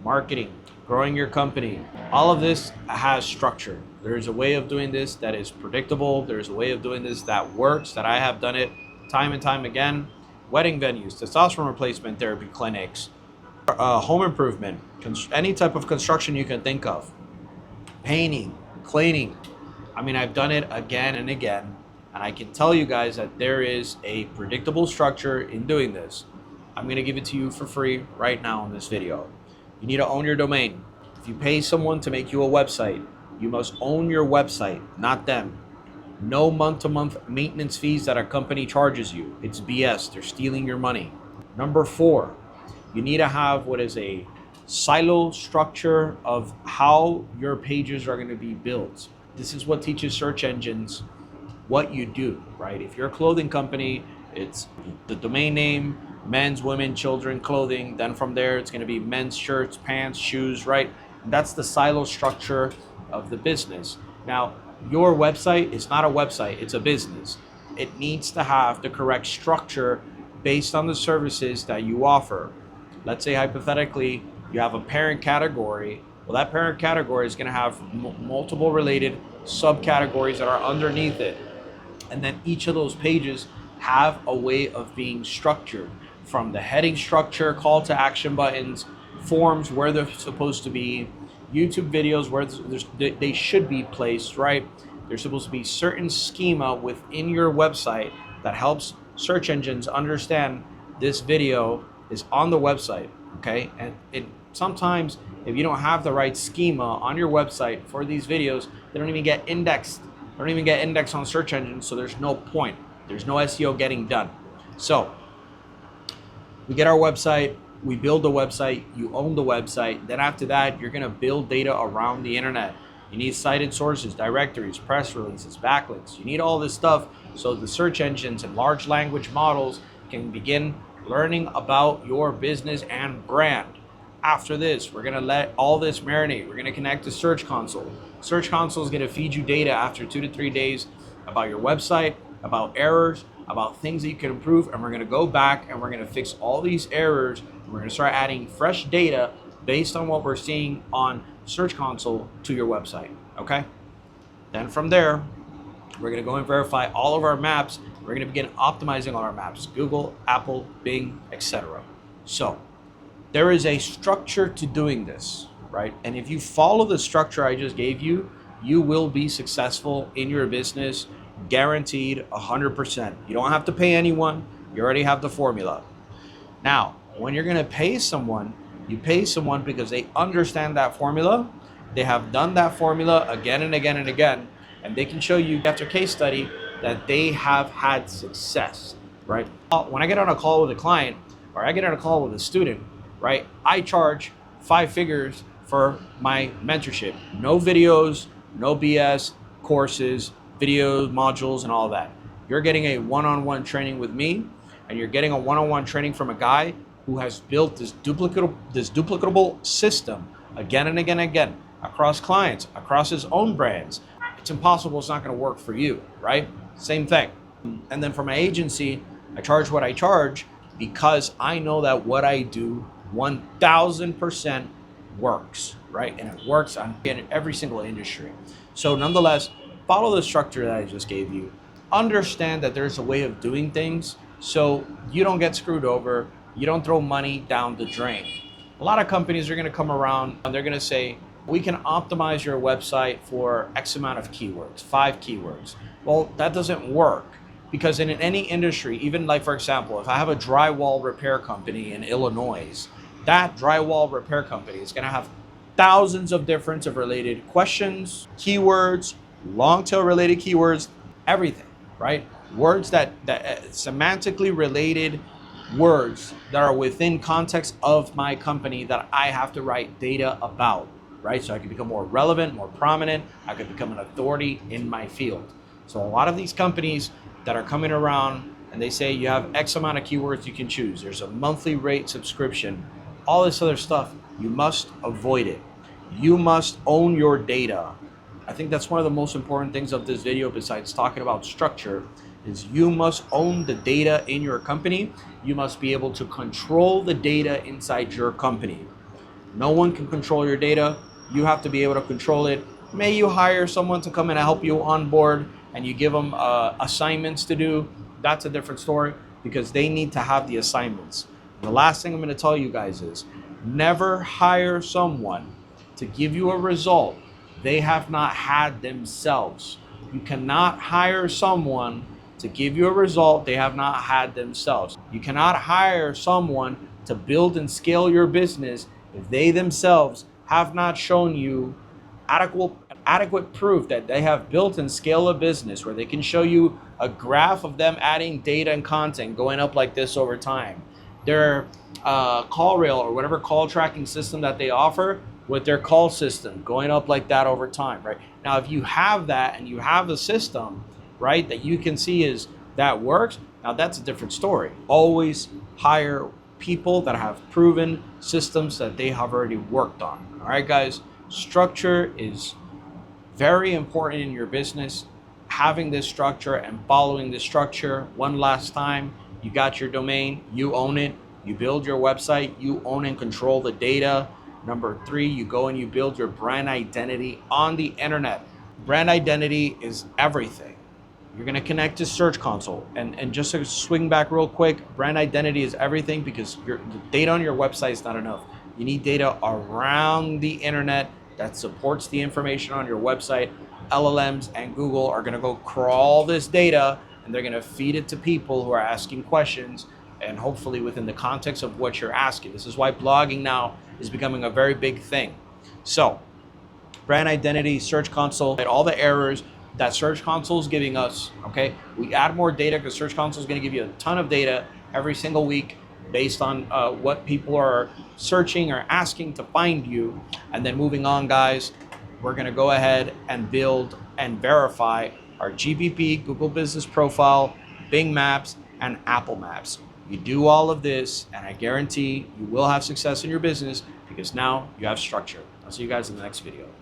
marketing, growing your company. All of this has structure. There's a way of doing this that is predictable. There's a way of doing this that works, that I have done it time and time again. Wedding venues, testosterone replacement therapy clinics, home improvement, any type of construction you can think of, painting, cleaning. I mean, I've done it again and again, and I can tell you guys that there is a predictable structure in doing this. I'm going to give it to you for free right now in this video. You need to own your domain. If you pay someone to make you a website, you must own your website, not them. No month-to-month maintenance fees that a company charges you. It's BS. They're stealing your money. Number 4, you need to have what is a silo structure of how your pages are going to be built. This is what teaches search engines what you do, right? If you're a clothing company, it's the domain name, men's, women, children, clothing. Then from there, it's going to be men's shirts, pants, shoes, right? And that's the silo structure of the business. Now, your website is not a website, it's a business. It needs to have the correct structure based on the services that you offer. Let's say hypothetically, you have a parent category. Well, that parent category is going to have multiple related subcategories that are underneath it. And then each of those pages have a way of being structured, from the heading structure, call to action buttons, forms where they're supposed to be, YouTube videos where they should be placed, right? There's supposed to be certain schema within your website that helps search engines understand this video is on the website, okay? And sometimes if you don't have the right schema on your website for these videos, they don't even get indexed. They don't even get indexed on search engines, so there's no point. There's no SEO getting done. So we get our website, we build the website, you own the website. Then after that, you're gonna build data around the internet. You need cited sources, directories, press releases, backlinks. You need all this stuff so the search engines and large language models can begin learning about your business and brand. After this, we're gonna let all this marinate. We're gonna connect to Search Console. Search Console is gonna feed you data after 2 to 3 days about your website, about errors, about things that you can improve, and we're gonna go back and we're gonna fix all these errors. We're gonna start adding fresh data based on what we're seeing on Search Console to your website, okay? Then from there, we're gonna go and verify all of our maps. We're gonna begin optimizing all our maps, Google, Apple, Bing, etc. So there is a structure to doing this, right? And if you follow the structure I just gave you, you will be successful in your business, guaranteed 100%. You don't have to pay anyone. You already have the formula. Now, when you're gonna pay someone, you pay someone because they understand that formula. They have done that formula again and again and again, and they can show you after case study that they have had success, right? When I get on a call with a client or I get on a call with a student, right, I charge 5 figures for my mentorship. No videos, no BS, courses, videos, modules, and all that. You're getting a one-on-one training with me, and you're getting a one-on-one training from a guy who has built this duplicatable system again and again and again across clients, across his own brands. It's impossible. It's not going to work for you, right? Same thing. And then for my agency, I charge what I charge because I know that what I do 1000% works, right? And it works in every single industry. So nonetheless, follow the structure that I just gave you. Understand that there's a way of doing things so you don't get screwed over. You don't throw money down the drain. A lot of companies are going to come around and they're going to say, we can optimize your website for X amount of keywords, 5 keywords. Well, that doesn't work because in any industry, even like, for example, if I have a drywall repair company in Illinois, that drywall repair company is going to have thousands of different related questions, keywords, long tail related keywords, everything, right? Words that semantically related words that are within context of my company that I have to write data about, right? So I can become more relevant, more prominent. I could become an authority in my field. So a lot of these companies that are coming around and they say you have X amount of keywords you can choose. There's a monthly rate subscription, all this other stuff. You must avoid it. You must own your data. I think that's one of the most important things of this video, besides talking about structure, is you must own the data in your company. You must be able to control the data inside your company. No one can control your data. You have to be able to control it. May you hire someone to come in and help you on board and you give them assignments to do. That's a different story because they need to have the assignments. The last thing I'm going to tell you guys is never hire someone to give you a result they have not had themselves. You cannot hire someone to give you a result they have not had themselves. You cannot hire someone to build and scale your business if they themselves have not shown you adequate proof that they have built and scaled a business where they can show you a graph of them adding data and content going up like this over time. Their call rail or whatever call tracking system that they offer with their call system going up like that over time, right? Now, if you have that and you have a system, right, that you can see is that works, now that's a different story. Always hire people that have proven systems that they have already worked on. All right, guys, structure is very important in your business. Having this structure and following this structure one last time. You got your domain, you own it. You build your website, you own and control the data. Number 3, you go and you build your brand identity on the internet. Brand identity is everything. You're going to connect to Search Console. And just to swing back real quick, brand identity is everything because the data on your website is not enough. You need data around the internet that supports the information on your website. LLMs and Google are going to go crawl this data and they're going to feed it to people who are asking questions and hopefully within the context of what you're asking. This is why blogging now is becoming a very big thing. So brand identity, Search Console, and all the errors that Search Console is giving us, okay? We add more data because Search Console is going to give you a ton of data every single week based on what people are searching or asking to find you. And then moving on, guys, we're going to go ahead and build and verify our GBP, Google Business Profile, Bing Maps, and Apple Maps. You do all of this, and I guarantee you will have success in your business because now you have structure. I'll see you guys in the next video.